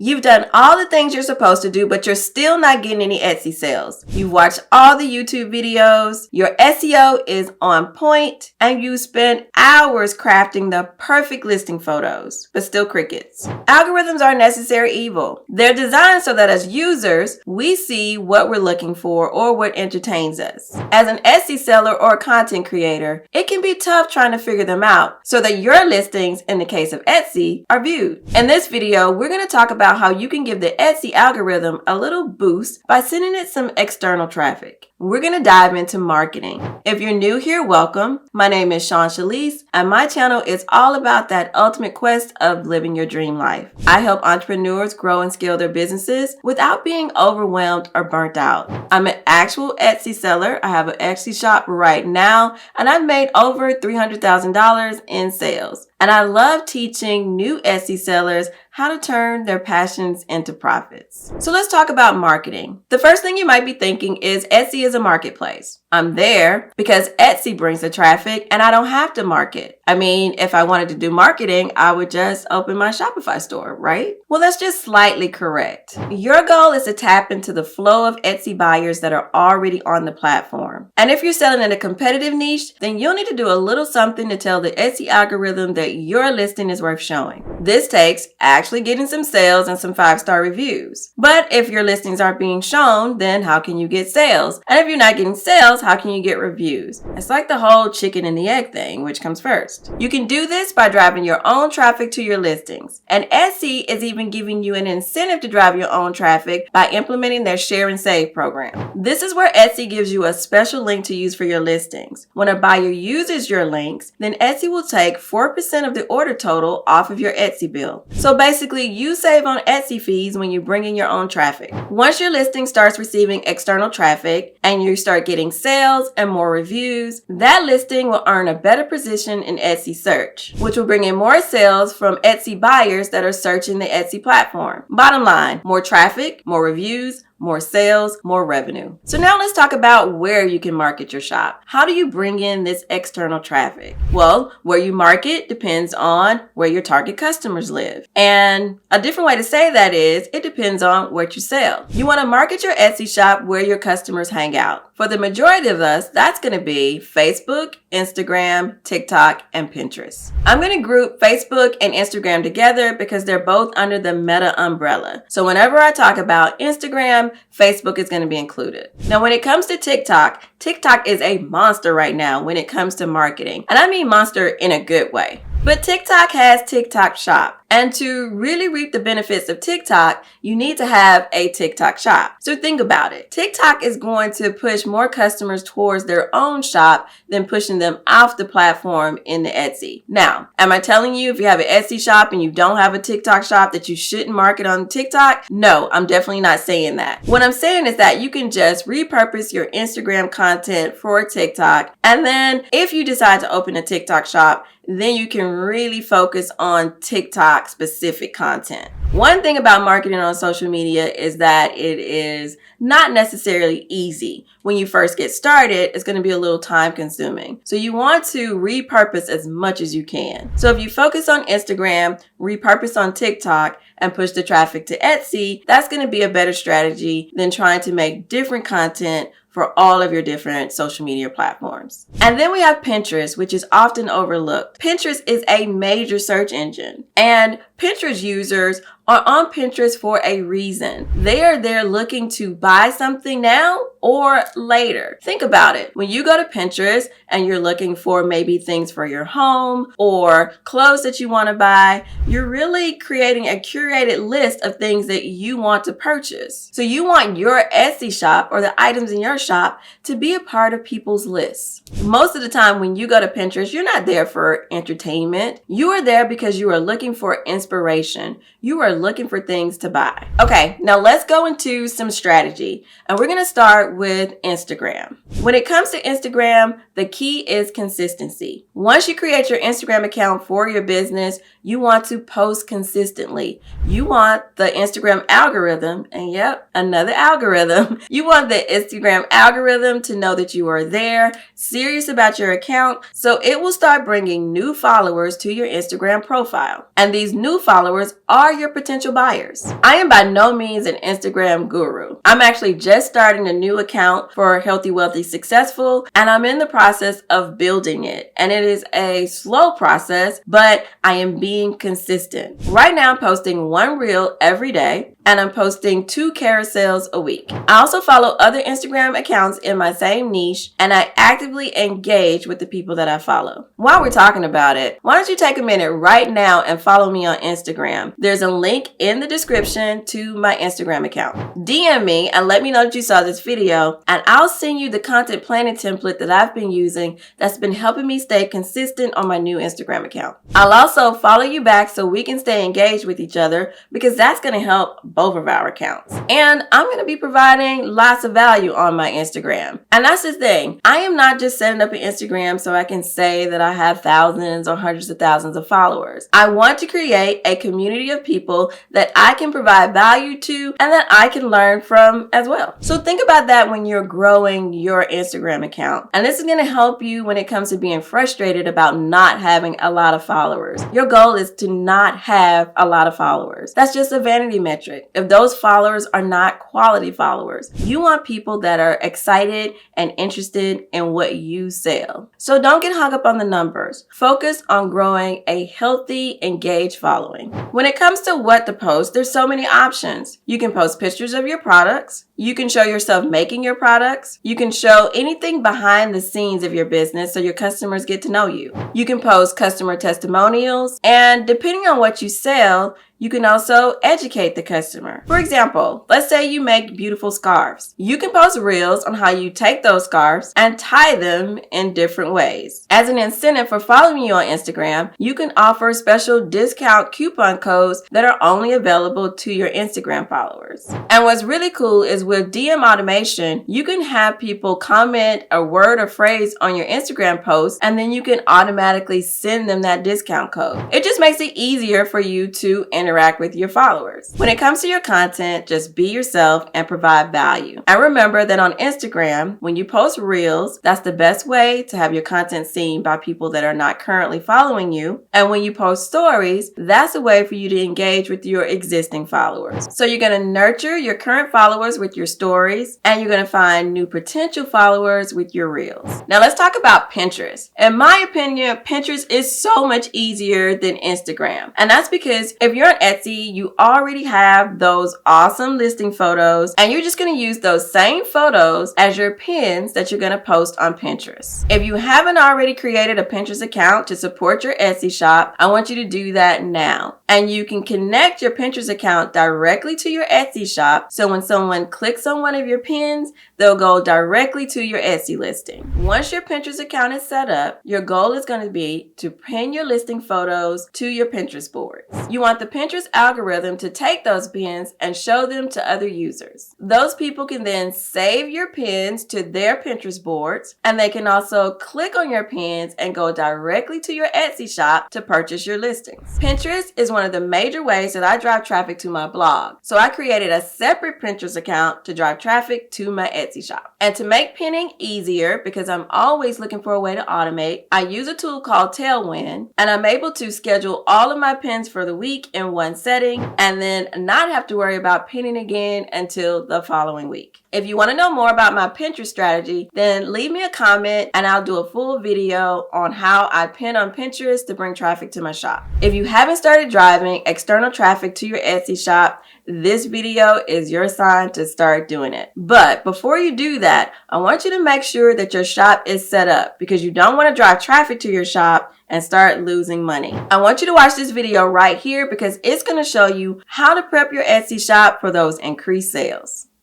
You've done all the things you're supposed to do, but you're still not getting any Etsy sales. You've watched all the YouTube videos, your SEO is on point, and you spent hours crafting the perfect listing photos, but still crickets. Algorithms are necessary evil. They're designed so that as users, we see what we're looking for or what entertains us. As an Etsy seller or content creator, it can be tough trying to figure them out so that your listings, in the case of Etsy, are viewed. In this video, we're going to talk about how you can give the Etsy algorithm a little boost by sending it some external traffic. We're going to dive into marketing. If you're new here, welcome. My name is Shawn Shalise, and my channel is all about that ultimate quest of living your dream life. I help entrepreneurs grow and scale their businesses without being overwhelmed or burnt out. I'm an actual Etsy seller. I have an Etsy shop right now, and I've made over $300,000 in sales. And I love teaching new Etsy sellers how to turn their passions into profits. So let's talk about marketing. The first thing you might be thinking is Etsy is a marketplace. I'm there because Etsy brings the traffic and I don't have to market. I mean, if I wanted to do marketing, I would just open my Shopify store, right? Well, that's just slightly correct. Your goal is to tap into the flow of Etsy buyers that are already on the platform. And if you're selling in a competitive niche, then you'll need to do a little something to tell the Etsy algorithm that your listing is worth showing. This takes actually getting some sales and some 5-star reviews. But if your listings aren't being shown, then how can you get sales? And if you're not getting sales, how can you get reviews? It's like the whole chicken and the egg thing, which comes first. You can do this by driving your own traffic to your listings. And Etsy is even giving you an incentive to drive your own traffic by implementing their share and save program. This is where Etsy gives you a special link to use for your listings. When a buyer uses your links, then Etsy will take 4% of the order total off of your Etsy bill. So basically, you save on Etsy fees when you bring in your own traffic. Once your listing starts receiving external traffic and you start getting sales and more reviews, that listing will earn a better position in Etsy search, which will bring in more sales from Etsy buyers that are searching the Etsy platform. Bottom line, more traffic, more reviews, more sales, more revenue. So now let's talk about where you can market your shop. How do you bring in this external traffic? Well, where you market depends on where your target customers live. And a different way to say that is, it depends on what you sell. You want to market your Etsy shop where your customers hang out. For the majority of us, that's going to be Facebook, Instagram, TikTok, and Pinterest. I'm going to group Facebook and Instagram together because they're both under the Meta umbrella. So whenever I talk about Instagram, Facebook is going to be included. Now, when it comes to TikTok, TikTok is a monster right now when it comes to marketing. And I mean monster in a good way. But TikTok has TikTok Shop. And to really reap the benefits of TikTok, you need to have a TikTok Shop. So think about it. TikTok is going to push more customers towards their own shop than pushing them off the platform into Etsy. Now, am I telling you if you have an Etsy shop and you don't have a TikTok Shop that you shouldn't market on TikTok? No, I'm definitely not saying that. What I'm saying is that you can just repurpose your Instagram content for TikTok. And then if you decide to open a TikTok Shop, then you can really focus on TikTok specific content. One thing about marketing on social media is that it is not necessarily easy. When you first get started, it's going to be a little time consuming. So you want to repurpose as much as you can. So if you focus on Instagram, repurpose on TikTok, and push the traffic to Etsy, that's going to be a better strategy than trying to make different content for all of your different social media platforms. And then we have Pinterest, which is often overlooked. Pinterest is a major search engine, and Pinterest users are on Pinterest for a reason. They are there looking to buy something now or later. Think about it. When you go to Pinterest and you're looking for maybe things for your home or clothes that you want to buy, you're really creating a curated list of things that you want to purchase. So you want your Etsy shop or the items in your shop to be a part of people's lists. Most of the time when you go to Pinterest, you're not there for entertainment. You are there because you are looking for inspiration. You are looking for things to buy. Okay, now let's go into some strategy. And we're going to start with Instagram. When it comes to Instagram, the key is consistency. Once you create your Instagram account for your business, You want to post consistently. You want the Instagram algorithm, and yep, another algorithm. You want the Instagram algorithm to know that you are there, serious about your account, so it will start bringing new followers to your Instagram profile. And these new followers are your potential buyers. I am by no means an Instagram guru. I'm actually just starting a new account for Healthy, Wealthy, Successful, and I'm in the process of building it. And it is a slow process, but I am being consistent. Right now, I'm posting one reel every day, and I'm posting 2 carousels a week. I also follow other Instagram accounts in my same niche, and I actively engage with the people that I follow. While we're talking about it, why don't you take a minute right now and follow me on Instagram? There's a link in the description to my Instagram account. DM me and let me know that you saw this video, and I'll send you the content planning template that I've been using that's been helping me stay consistent on my new Instagram account. I'll also follow you back so we can stay engaged with each other, because that's going to help both of our accounts. And I'm going to be providing lots of value on my Instagram. And that's the thing. I am not just setting up an Instagram so I can say that I have thousands or hundreds of thousands of followers. I want to create a community of people that I can provide value to and that I can learn from as well. So think about that when you're growing your Instagram account. And this is going to help you when it comes to being frustrated about not having a lot of followers. Your goal is to not have a lot of followers. That's just a vanity metric. If those followers are not quality followers, you want people that are excited and interested in what you sell. So don't get hung up on the numbers. Focus on growing a healthy, engaged following. When it comes to what to post, there's so many options. You can post pictures of your products. You can show yourself making your products. You can show anything behind the scenes of your business so your customers get to know you. You can post customer testimonials, and depending on what you sell, you can also educate the customer. For example, let's say you make beautiful scarves. You can post reels on how you take those scarves and tie them in different ways. As an incentive for following you on Instagram, you can offer special discount coupon codes that are only available to your Instagram followers. And what's really cool is with DM automation, you can have people comment a word or phrase on your Instagram post, and then you can automatically send them that discount code. It just makes it easier for you to interact with your followers. When it comes to your content, just be yourself and provide value. And remember that on Instagram, when you post reels, that's the best way to have your content seen by people that are not currently following you. And when you post stories, that's a way for you to engage with your existing followers. So you're going to nurture your current followers with your stories, and you're going to find new potential followers with your reels. Now let's talk about Pinterest. In my opinion, Pinterest is so much easier than Instagram. And that's because if you're on Etsy, you already have those awesome listing photos, and you're just going to use those same photos as your pins that you're going to post on Pinterest. If you haven't already created a Pinterest account to support your Etsy shop, I want you to do that now. And you can connect your Pinterest account directly to your Etsy shop, so when someone clicks on one of your pins, they'll go directly to your Etsy listing. Once your Pinterest account is set up, your goal is going to be to pin your listing photos to your Pinterest boards. You want the Pinterest algorithm to take those pins and show them to other users. Those people can then save your pins to their Pinterest boards, and they can also click on your pins and go directly to your Etsy shop to purchase your listings. Pinterest is one of the major ways that I drive traffic to my blog. So I created a separate Pinterest account to drive traffic to my Etsy shop. And to make pinning easier, because I'm always looking for a way to automate, I use a tool called Tailwind, and I'm able to schedule all of my pins for the week in one setting and then not have to worry about pinning again until the following week. If you want to know more about my Pinterest strategy, then leave me a comment and I'll do a full video on how I pin on Pinterest to bring traffic to my shop. If you haven't started driving external traffic to your Etsy shop, this video is your sign to start doing it. But before you do that, I want you to make sure that your shop is set up, because you don't want to drive traffic to your shop and start losing money. I want you to watch this video right here, because it's going to show you how to prep your Etsy shop for those increased sales.